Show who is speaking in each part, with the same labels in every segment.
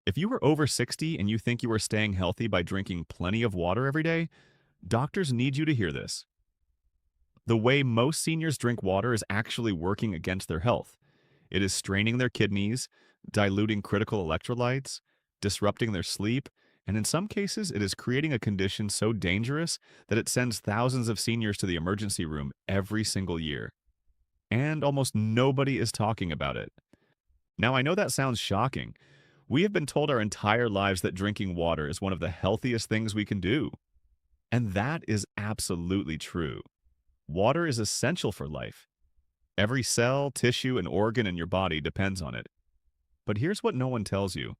Speaker 1: If you are over 60 and you think you are staying healthy by drinking plenty of water every day, doctors need you to hear this. The way most seniors drink water is actually working against their health. It is straining their kidneys, diluting critical electrolytes, disrupting their sleep, and in some cases, it is creating a condition so dangerous that it sends thousands of seniors to the emergency room every single year. And almost nobody is talking about it. Now, I know that sounds shocking. We have been told our entire lives that drinking water is one of the healthiest things we can do. And that is absolutely true. Water is essential for life. Every cell, tissue, and organ in your body depends on it. But here's what no one tells you.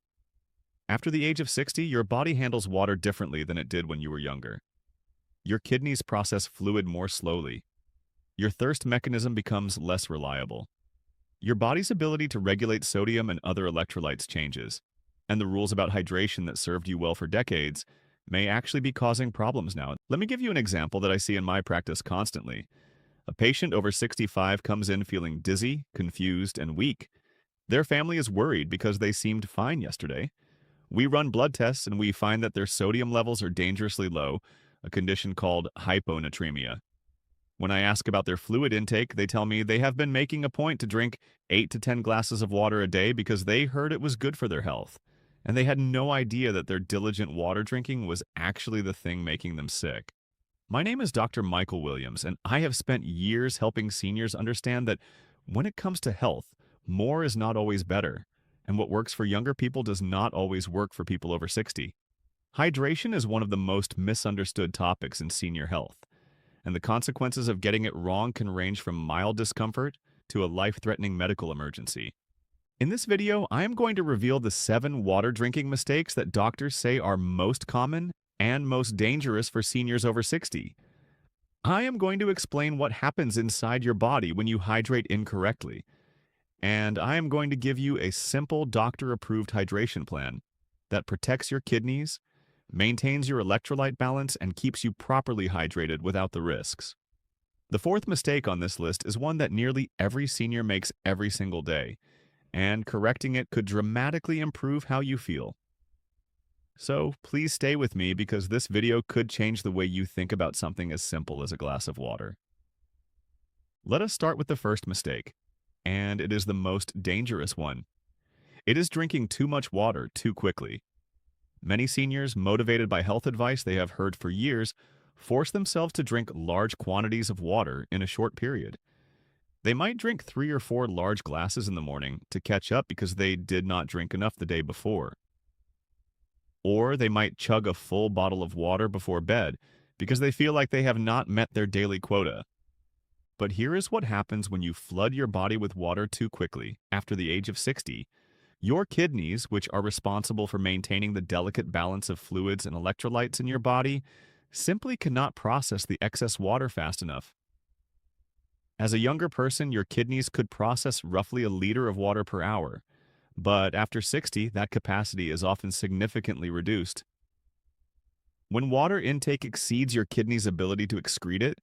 Speaker 1: After the age of 60, your body handles water differently than it did when you were younger. Your kidneys process fluid more slowly. Your thirst mechanism becomes less reliable. Your body's ability to regulate sodium and other electrolytes changes, and the rules about hydration that served you well for decades may actually be causing problems now. Let me give you an example that I see in my practice constantly. A patient over 65 comes in feeling dizzy, confused, and weak. Their family is worried because they seemed fine yesterday. We run blood tests and we find that their sodium levels are dangerously low, a condition called hyponatremia. When I ask about their fluid intake, they tell me they have been making a point to drink 8 to 10 glasses of water a day because they heard it was good for their health. And they had no idea that their diligent water drinking was actually the thing making them sick. My name is Dr. Michael Williams, and I have spent years helping seniors understand that when it comes to health, more is not always better, and what works for younger people does not always work for people over 60. Hydration is one of the most misunderstood topics in senior health, and the consequences of getting it wrong can range from mild discomfort to a life-threatening medical emergency. In this video, I am going to reveal the 7 water drinking mistakes that doctors say are most common and most dangerous for seniors over 60. I am going to explain what happens inside your body when you hydrate incorrectly, and I am going to give you a simple doctor-approved hydration plan that protects your kidneys, maintains your electrolyte balance, and keeps you properly hydrated without the risks. The 4th mistake on this list is one that nearly every senior makes every single day, and correcting it could dramatically improve how you feel. So please stay with me because this video could change the way you think about something as simple as a glass of water. Let us start with the first mistake, and it is the most dangerous one. It is drinking too much water too quickly. Many seniors, motivated by health advice they have heard for years, force themselves to drink large quantities of water in a short period. They might drink 3 or 4 large glasses in the morning to catch up because they did not drink enough the day before. Or they might chug a full bottle of water before bed because they feel like they have not met their daily quota. But here is what happens when you flood your body with water too quickly after the age of 60. Your kidneys, which are responsible for maintaining the delicate balance of fluids and electrolytes in your body, simply cannot process the excess water fast enough. As a younger person, your kidneys could process roughly a liter of water per hour, but after 60, that capacity is often significantly reduced. When water intake exceeds your kidney's ability to excrete it,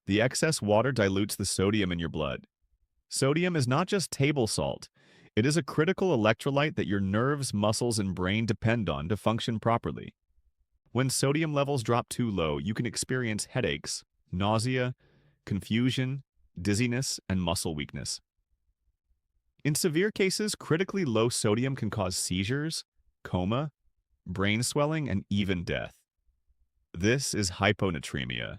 Speaker 1: the excess water dilutes the sodium in your blood. Sodium is not just table salt. It is a critical electrolyte that your nerves, muscles, and brain depend on to function properly. When sodium levels drop too low, you can experience headaches, nausea, confusion, dizziness, and muscle weakness. In severe cases, critically low sodium can cause seizures, coma, brain swelling, and even death. This is hyponatremia,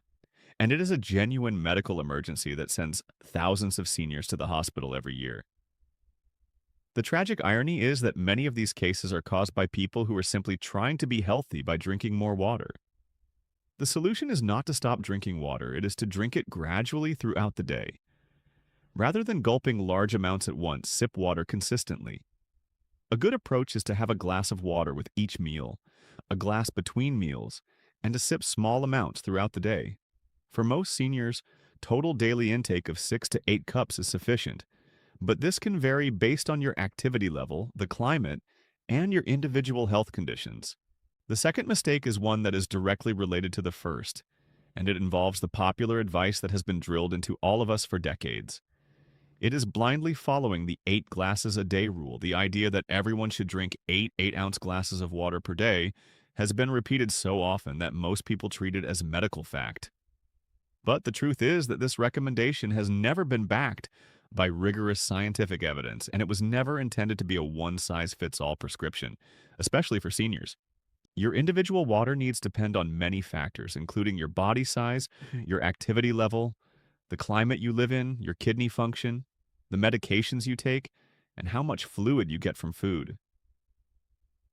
Speaker 1: and it is a genuine medical emergency that sends thousands of seniors to the hospital every year. The tragic irony is that many of these cases are caused by people who are simply trying to be healthy by drinking more water. The solution is not to stop drinking water, it is to drink it gradually throughout the day. Rather than gulping large amounts at once, sip water consistently. A good approach is to have a glass of water with each meal, a glass between meals, and to sip small amounts throughout the day. For most seniors, total daily intake of 6 to 8 cups is sufficient, but this can vary based on your activity level, the climate, and your individual health conditions. The second mistake is one that is directly related to the first, and it involves the popular advice that has been drilled into all of us for decades. It is blindly following the 8 glasses a day rule. The idea that everyone should drink 8 8-ounce glasses of water per day has been repeated so often that most people treat it as medical fact. But the truth is that this recommendation has never been backed by rigorous scientific evidence, and it was never intended to be a one-size-fits-all prescription, especially for seniors. Your individual water needs depend on many factors, including your body size, your activity level, the climate you live in, your kidney function, the medications you take, and how much fluid you get from food.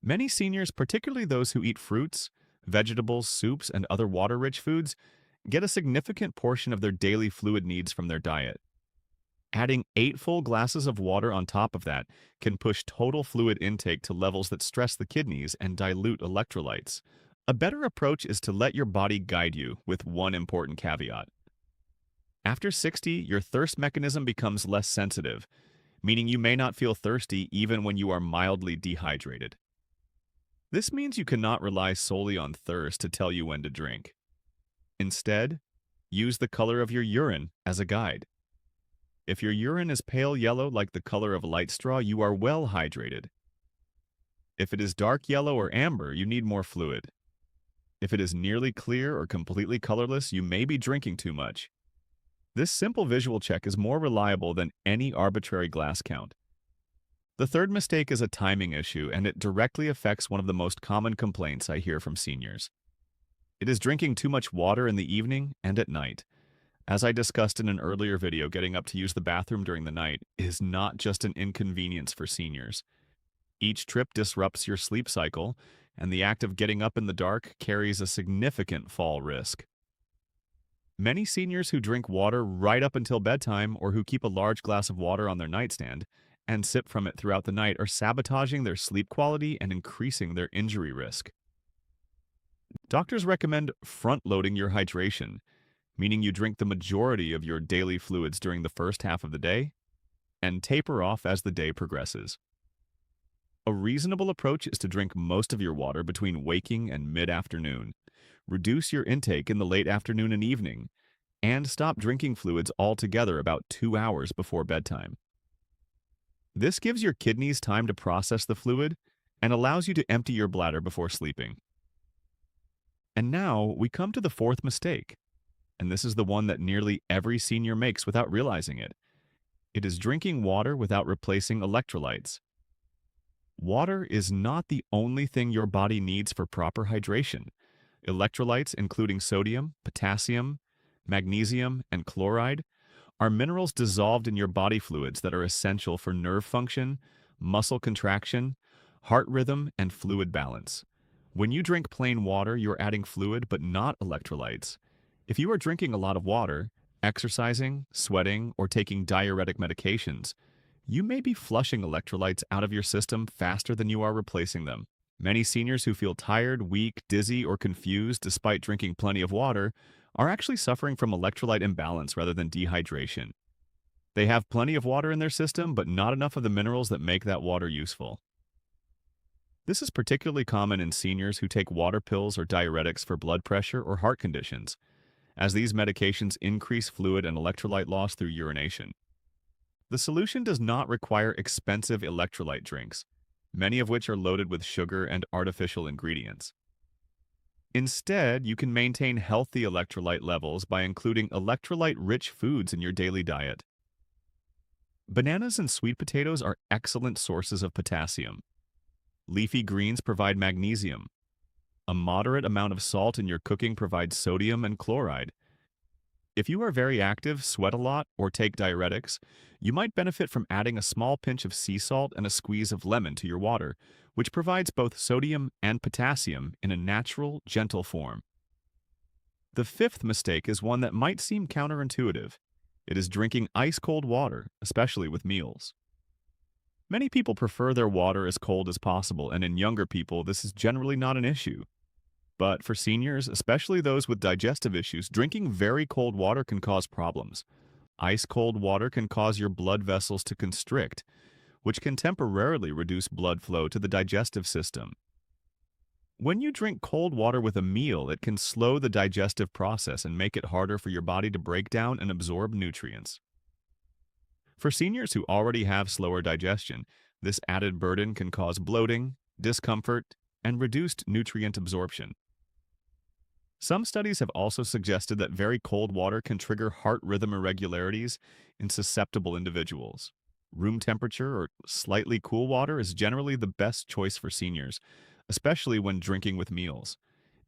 Speaker 1: Many seniors, particularly those who eat fruits, vegetables, soups, and other water-rich foods, get a significant portion of their daily fluid needs from their diet. Adding 8 full glasses of water on top of that can push total fluid intake to levels that stress the kidneys and dilute electrolytes. A better approach is to let your body guide you, with one important caveat. After 60, your thirst mechanism becomes less sensitive, meaning you may not feel thirsty even when you are mildly dehydrated. This means you cannot rely solely on thirst to tell you when to drink. Instead, use the color of your urine as a guide. If your urine is pale yellow like the color of light straw, you are well hydrated. If it is dark yellow or amber, you need more fluid. If it is nearly clear or completely colorless, you may be drinking too much. This simple visual check is more reliable than any arbitrary glass count. The third mistake is a timing issue, and it directly affects one of the most common complaints I hear from seniors. It is drinking too much water in the evening and at night. As I discussed in an earlier video, getting up to use the bathroom during the night is not just an inconvenience for seniors. Each trip disrupts your sleep cycle, and the act of getting up in the dark carries a significant fall risk. Many seniors who drink water right up until bedtime or who keep a large glass of water on their nightstand and sip from it throughout the night are sabotaging their sleep quality and increasing their injury risk. Doctors recommend front-loading your hydration, meaning you drink the majority of your daily fluids during the first half of the day and taper off as the day progresses. A reasonable approach is to drink most of your water between waking and mid-afternoon. Reduce your intake in the late afternoon and evening, and stop drinking fluids altogether about 2 hours before bedtime. This gives your kidneys time to process the fluid and allows you to empty your bladder before sleeping. And now we come to the fourth mistake, and this is the one that nearly every senior makes without realizing it. It is drinking water without replacing electrolytes. Water is not the only thing your body needs for proper hydration. Electrolytes, including sodium, potassium, magnesium, and chloride, are minerals dissolved in your body fluids that are essential for nerve function, muscle contraction, heart rhythm, and fluid balance. When you drink plain water, you're adding fluid but not electrolytes. If you are drinking a lot of water, exercising, sweating, or taking diuretic medications, you may be flushing electrolytes out of your system faster than you are replacing them. Many seniors who feel tired, weak, dizzy, or confused despite drinking plenty of water are actually suffering from electrolyte imbalance rather than dehydration. They have plenty of water in their system, but not enough of the minerals that make that water useful. This is particularly common in seniors who take water pills or diuretics for blood pressure or heart conditions, as these medications increase fluid and electrolyte loss through urination. The solution does not require expensive electrolyte drinks, many of which are loaded with sugar and artificial ingredients. Instead, you can maintain healthy electrolyte levels by including electrolyte-rich foods in your daily diet. Bananas and sweet potatoes are excellent sources of potassium. Leafy greens provide magnesium. A moderate amount of salt in your cooking provides sodium and chloride. If you are very active, sweat a lot, or take diuretics, you might benefit from adding a small pinch of sea salt and a squeeze of lemon to your water, which provides both sodium and potassium in a natural, gentle form. The fifth mistake is one that might seem counterintuitive. It is drinking ice-cold water, especially with meals. Many people prefer their water as cold as possible, and in younger people, this is generally not an issue. But for seniors, especially those with digestive issues, drinking very cold water can cause problems. Ice-cold water can cause your blood vessels to constrict, which can temporarily reduce blood flow to the digestive system. When you drink cold water with a meal, it can slow the digestive process and make it harder for your body to break down and absorb nutrients. For seniors who already have slower digestion, this added burden can cause bloating, discomfort, and reduced nutrient absorption. Some studies have also suggested that very cold water can trigger heart rhythm irregularities in susceptible individuals. Room temperature or slightly cool water is generally the best choice for seniors, especially when drinking with meals.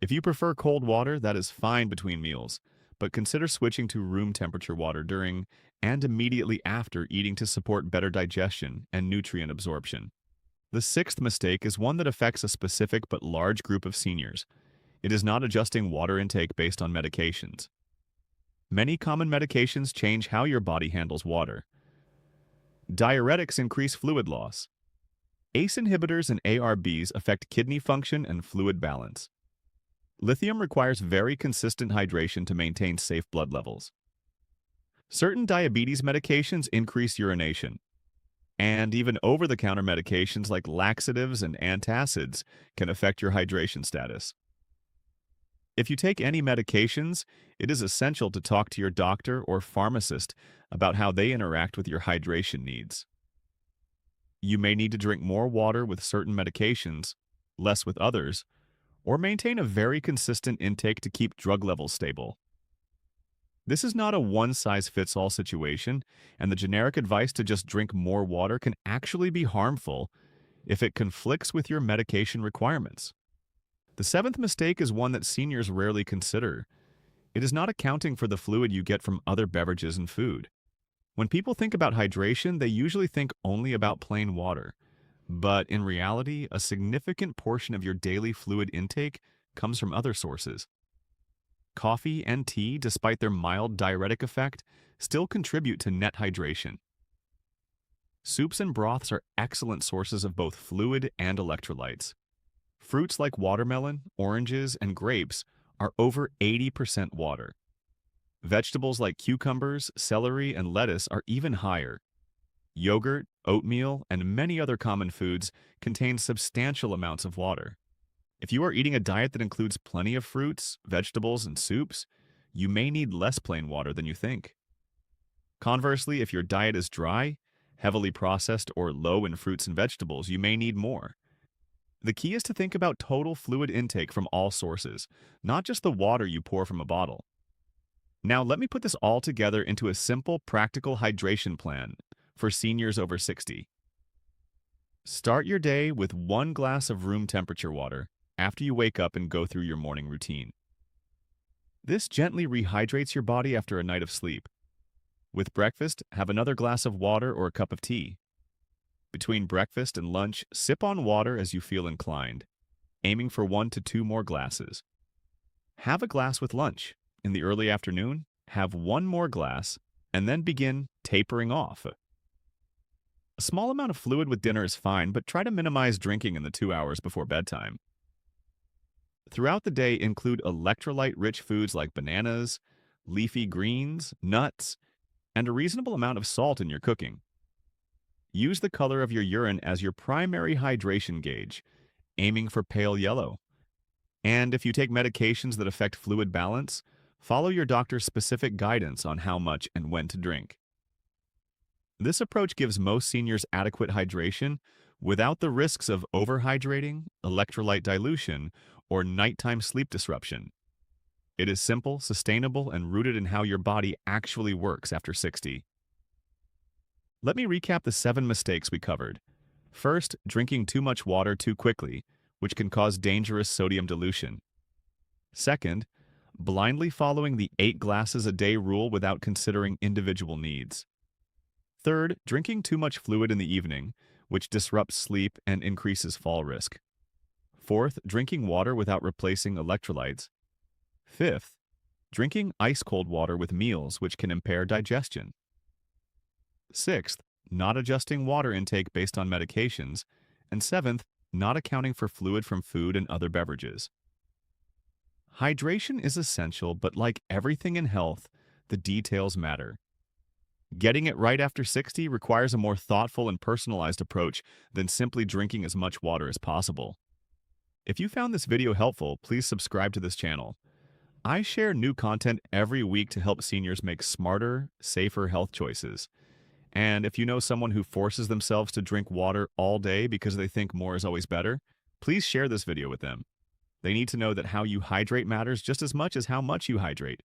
Speaker 1: If you prefer cold water, that is fine between meals, but consider switching to room temperature water during and immediately after eating to support better digestion and nutrient absorption. The sixth mistake is one that affects a specific but large group of seniors. It is not adjusting water intake based on medications. Many common medications change how your body handles water. Diuretics increase fluid loss. ACE inhibitors and ARBs affect kidney function and fluid balance. Lithium requires very consistent hydration to maintain safe blood levels. Certain diabetes medications increase urination. And even over-the-counter medications like laxatives and antacids can affect your hydration status. If you take any medications, it is essential to talk to your doctor or pharmacist about how they interact with your hydration needs. You may need to drink more water with certain medications, less with others, or maintain a very consistent intake to keep drug levels stable. This is not a one-size-fits-all situation, and the generic advice to just drink more water can actually be harmful if it conflicts with your medication requirements. The seventh mistake is one that seniors rarely consider. It is not accounting for the fluid you get from other beverages and food. When people think about hydration, they usually think only about plain water. But in reality, a significant portion of your daily fluid intake comes from other sources. Coffee and tea, despite their mild diuretic effect, still contribute to net hydration. Soups and broths are excellent sources of both fluid and electrolytes. Fruits like watermelon, oranges, and grapes are over 80% water. Vegetables like cucumbers, celery, and lettuce are even higher. Yogurt, oatmeal, and many other common foods contain substantial amounts of water. If you are eating a diet that includes plenty of fruits, vegetables, and soups, you may need less plain water than you think. Conversely, if your diet is dry, heavily processed, or low in fruits and vegetables, you may need more. The key is to think about total fluid intake from all sources, not just the water you pour from a bottle. Now, let me put this all together into a simple, practical hydration plan for seniors over 60. Start your day with 1 glass of room temperature water after you wake up and go through your morning routine. This gently rehydrates your body after a night of sleep. With breakfast, have another glass of water or a cup of tea. Between breakfast and lunch, sip on water as you feel inclined, aiming for 1 to 2 more glasses. Have a glass with lunch. In the early afternoon, have 1 more glass, and then begin tapering off. A small amount of fluid with dinner is fine, but try to minimize drinking in the 2 hours before bedtime. Throughout the day, include electrolyte-rich foods like bananas, leafy greens, nuts, and a reasonable amount of salt in your cooking. Use the color of your urine as your primary hydration gauge, aiming for pale yellow. And if you take medications that affect fluid balance, follow your doctor's specific guidance on how much and when to drink. This approach gives most seniors adequate hydration without the risks of overhydrating, electrolyte dilution, or nighttime sleep disruption. It is simple, sustainable, and rooted in how your body actually works after 60. Let me recap the 7 mistakes we covered. First, drinking too much water too quickly, which can cause dangerous sodium dilution. Second, blindly following the 8 glasses a day rule without considering individual needs. Third, drinking too much fluid in the evening, which disrupts sleep and increases fall risk. Fourth, drinking water without replacing electrolytes. Fifth, drinking ice-cold water with meals, which can impair digestion. Sixth, not adjusting water intake based on medications. And seventh, not accounting for fluid from food and other beverages. Hydration is essential, but like everything in health, the details matter. Getting it right after 60 requires a more thoughtful and personalized approach than simply drinking as much water as possible. If you found this video helpful, please subscribe to this channel. I share new content every week to help seniors make smarter, safer health choices. And if you know someone who forces themselves to drink water all day because they think more is always better, please share this video with them. They need to know that how you hydrate matters just as much as how much you hydrate.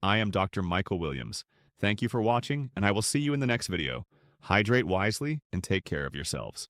Speaker 1: I am Dr. Michael Williams. Thank you for watching, and I will see you in the next video. Hydrate wisely and take care of yourselves.